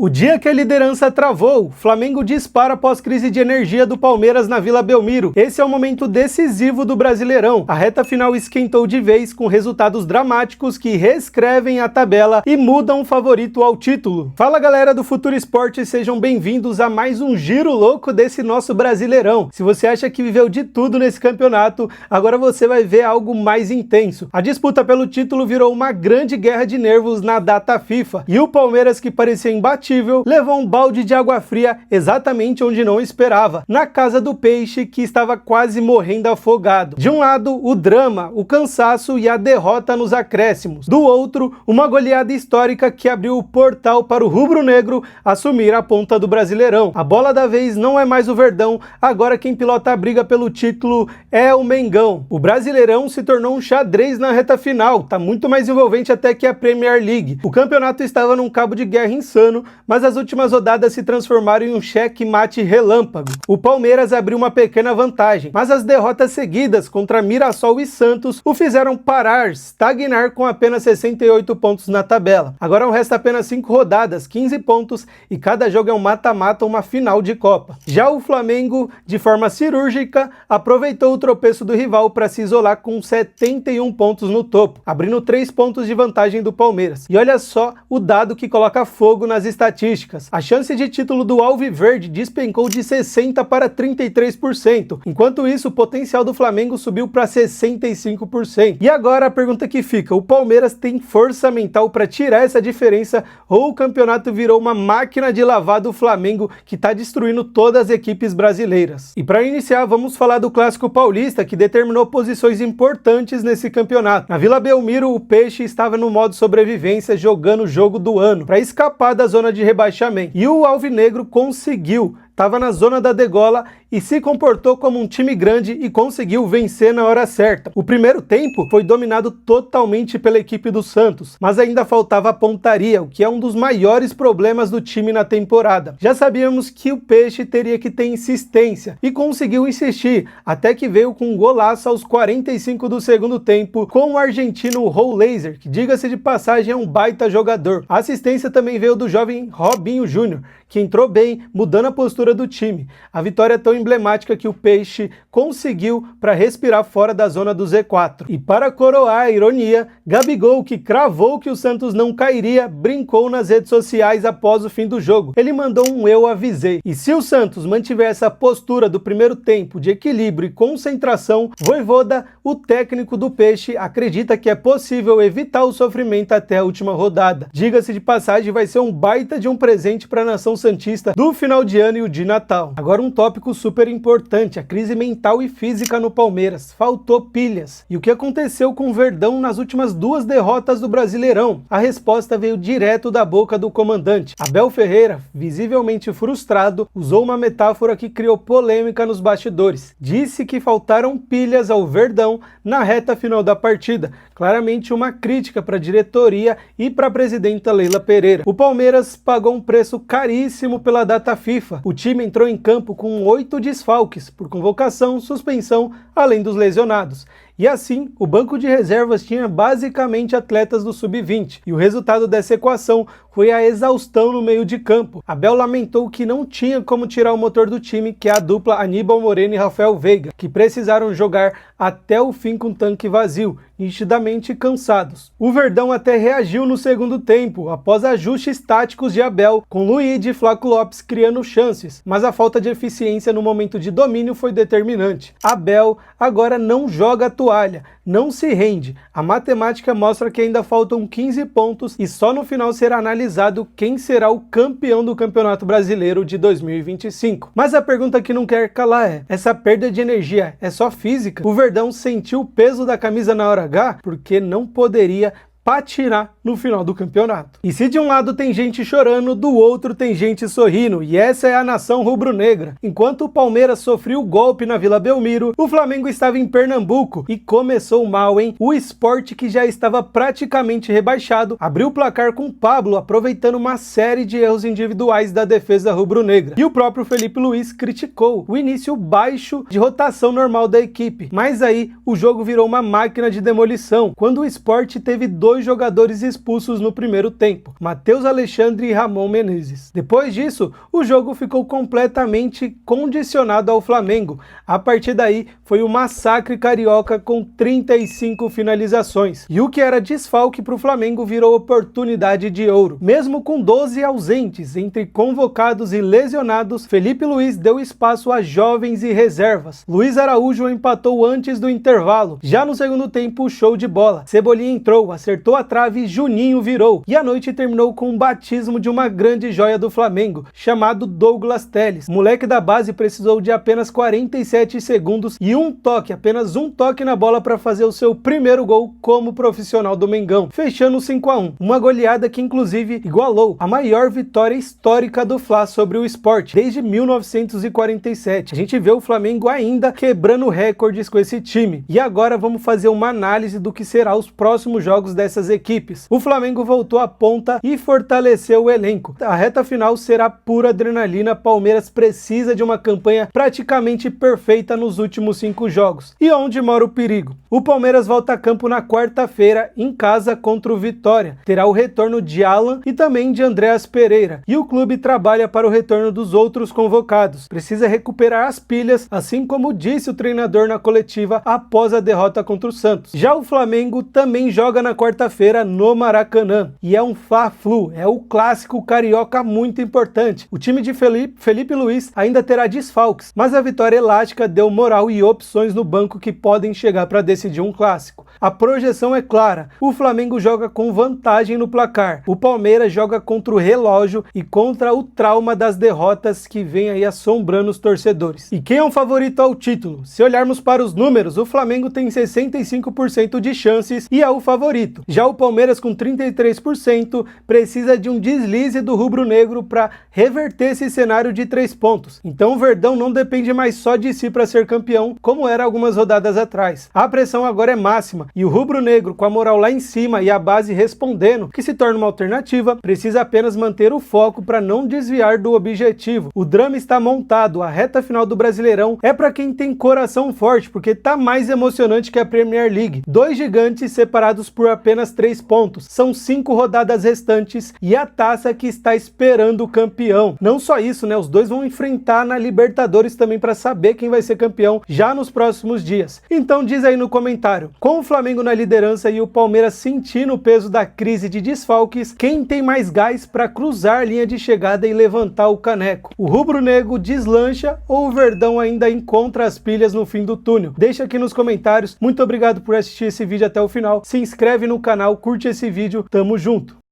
O dia que a liderança travou, Flamengo dispara após crise de energia do Palmeiras na Vila Belmiro. Esse é o momento decisivo do Brasileirão. A reta final esquentou de vez com resultados dramáticos que reescrevem a tabela e mudam o favorito ao título. Fala galera do Futuro Esporte, sejam bem-vindos a mais um giro louco desse nosso Brasileirão. Se você acha que viveu de tudo nesse campeonato, agora você vai ver algo mais intenso. A disputa pelo título virou uma grande guerra de nervos na data FIFA e o Palmeiras, que parecia imbatível, levou um balde de água fria exatamente onde não esperava, na casa do Peixe, que estava quase morrendo afogado. De um lado, o drama, o cansaço e a derrota nos acréscimos. Do outro, uma goleada histórica que abriu o portal para o rubro-negro assumir a ponta do Brasileirão. A bola da vez não é mais o Verdão, agora quem pilota a briga pelo título é o Mengão. O Brasileirão se tornou um xadrez na reta final, tá muito mais envolvente até que a Premier League. O campeonato estava num cabo de guerra insano, mas as últimas rodadas se transformaram em um cheque-mate relâmpago. O Palmeiras abriu uma pequena vantagem, mas as derrotas seguidas contra Mirassol e Santos o fizeram parar, estagnar com apenas 68 pontos na tabela. Agora resta apenas 5 rodadas, 15 pontos, e cada jogo é um mata-mata, uma final de Copa. Já o Flamengo, de forma cirúrgica, aproveitou o tropeço do rival para se isolar com 71 pontos no topo, abrindo 3 pontos de vantagem do Palmeiras. E olha só o dado que coloca fogo nas estatísticas. A chance de título do Alviverde despencou de 60% para 33%. Enquanto isso, o potencial do Flamengo subiu para 65%. E agora a pergunta que fica: o Palmeiras tem força mental para tirar essa diferença, ou o campeonato virou uma máquina de lavar do Flamengo que está destruindo todas as equipes brasileiras? E para iniciar, vamos falar do Clássico Paulista, que determinou posições importantes nesse campeonato. Na Vila Belmiro, o Peixe estava no modo sobrevivência, jogando o jogo do ano para escapar da zona de rebaixamento. E o Alvinegro conseguiu. Estava na zona da degola e se comportou como um time grande e conseguiu vencer na hora certa. O primeiro tempo foi dominado totalmente pela equipe do Santos, mas ainda faltava a pontaria, o que é um dos maiores problemas do time na temporada. Já sabíamos que o Peixe teria que ter insistência e conseguiu insistir, até que veio com um golaço aos 45 do segundo tempo com o argentino Raul Laser, que, diga-se de passagem, é um baita jogador. A assistência também veio do jovem Robinho Júnior, que entrou bem, mudando a postura do time. A vitória é tão emblemática que o Peixe conseguiu para respirar fora da zona do Z4. E para coroar a ironia, Gabigol, que cravou que o Santos não cairia, brincou nas redes sociais após o fim do jogo. Ele mandou um "eu avisei". E se o Santos mantiver essa postura do primeiro tempo de equilíbrio e concentração, Vojvoda, o técnico do Peixe, acredita que é possível evitar o sofrimento até a última rodada. Diga-se de passagem, vai ser um baita de um presente para a nação santista do final de ano e o de Natal. Agora um tópico super importante: a crise mental e física no Palmeiras. Faltou pilhas. E o que aconteceu com o Verdão nas últimas 2 derrotas do Brasileirão? A resposta veio direto da boca do comandante. Abel Ferreira, visivelmente frustrado, usou uma metáfora que criou polêmica nos bastidores. Disse que faltaram pilhas ao Verdão na reta final da partida. Claramente uma crítica para a diretoria e para a presidenta Leila Pereira. O Palmeiras pagou um preço caríssimo pela data FIFA. O time entrou em campo com 8 desfalques, por convocação, suspensão, além dos lesionados. E assim, o banco de reservas tinha basicamente atletas do sub-20, e o resultado dessa equação foi a exaustão no meio de campo. Abel lamentou que não tinha como tirar o motor do time, que é a dupla Aníbal Moreno e Rafael Veiga, que precisaram jogar até o fim com o tanque vazio, nitidamente cansados. O Verdão até reagiu no segundo tempo, após ajustes táticos de Abel, com Luiz e Flaco Lopes criando chances, mas a falta de eficiência no momento de domínio foi determinante. Abel agora não joga a toalha, não se rende. A matemática mostra que ainda faltam 15 pontos e só no final será analisado quem será o campeão do Campeonato Brasileiro de 2025. Mas a pergunta que não quer calar é: essa perda de energia é só física? O Verdão sentiu o peso da camisa na hora H porque não poderia patinar no final do campeonato. E se de um lado tem gente chorando, do outro tem gente sorrindo, e essa é a nação rubro-negra. Enquanto o Palmeiras sofreu o golpe na Vila Belmiro, o Flamengo estava em Pernambuco e começou mal, hein? O Sport, que já estava praticamente rebaixado, abriu o placar com Pablo, aproveitando uma série de erros individuais da defesa rubro-negra. E o próprio Felipe Luiz criticou o início baixo de rotação normal da equipe. Mas aí o jogo virou uma máquina de demolição, quando o Sport teve 2 jogadores expulsos no primeiro tempo, Matheus Alexandre e Ramon Menezes. Depois disso, o jogo ficou completamente condicionado ao Flamengo. A partir daí, foi um massacre carioca com 35 finalizações. E o que era desfalque para o Flamengo virou oportunidade de ouro. Mesmo com 12 ausentes, entre convocados e lesionados, Felipe Luiz deu espaço a jovens e reservas. Luiz Araújo empatou antes do intervalo. Já no segundo tempo, show de bola. Cebolinha entrou, acertou a trave e Juninho virou. E a noite terminou com o batismo de uma grande joia do Flamengo, chamado Douglas Telles. O moleque da base precisou de apenas 47 segundos e apenas um toque na bola para fazer o seu primeiro gol como profissional do Mengão, fechando 5-1. Uma goleada que inclusive igualou a maior vitória histórica do Fla sobre o Sport desde 1947. A gente vê o Flamengo ainda quebrando recordes com esse time. E agora vamos fazer uma análise do que será os próximos jogos dessas equipes. O Flamengo voltou à ponta e fortaleceu o elenco. A reta final será pura adrenalina. Palmeiras precisa de uma campanha praticamente perfeita nos últimos 5 jogos. E onde mora o perigo? O Palmeiras volta a campo na quarta-feira em casa contra o Vitória. Terá o retorno de Alan e também de Andreas Pereira. E o clube trabalha para o retorno dos outros convocados. Precisa recuperar as pilhas, assim como disse o treinador na coletiva após a derrota contra o Santos. Já o Flamengo também joga na quarta-feira no Maracanã. E é um Fla-Flu, é o clássico carioca muito importante. O time de Felipe Luiz ainda terá desfalques, mas a vitória elástica deu moral e opções no banco que podem chegar para decidir um clássico. A projeção é clara, o Flamengo joga com vantagem no placar, o Palmeiras joga contra o relógio e contra o trauma das derrotas que vem aí assombrando os torcedores. E quem é o favorito ao título? Se olharmos para os números, o Flamengo tem 65% de chances e é o favorito. Já o Palmeiras com 33% precisa de um deslize do rubro-negro para reverter esse cenário de 3 pontos. Então o Verdão não depende mais só de si para ser campeão, como era algumas rodadas atrás. A pressão agora é máxima e o rubro-negro, com a moral lá em cima e a base respondendo, que se torna uma alternativa, precisa apenas manter o foco para não desviar do objetivo. O drama está montado, a reta final do Brasileirão é para quem tem coração forte, porque tá mais emocionante que a Premier League. 2 gigantes separados por apenas 3 pontos. São 5 rodadas restantes e a taça que está esperando o campeão. Não só isso, né? Os dois vão enfrentar na Libertadores também para saber quem vai ser campeão já nos próximos dias. Então diz aí no comentário, com o Flamengo na liderança e o Palmeiras sentindo o peso da crise de desfalques, quem tem mais gás para cruzar a linha de chegada e levantar o caneco? O rubro-negro deslancha ou o Verdão ainda encontra as pilhas no fim do túnel? Deixa aqui nos comentários. Muito obrigado por assistir esse vídeo até o final. Se inscreve no canal, curte esse vídeo, tamo junto!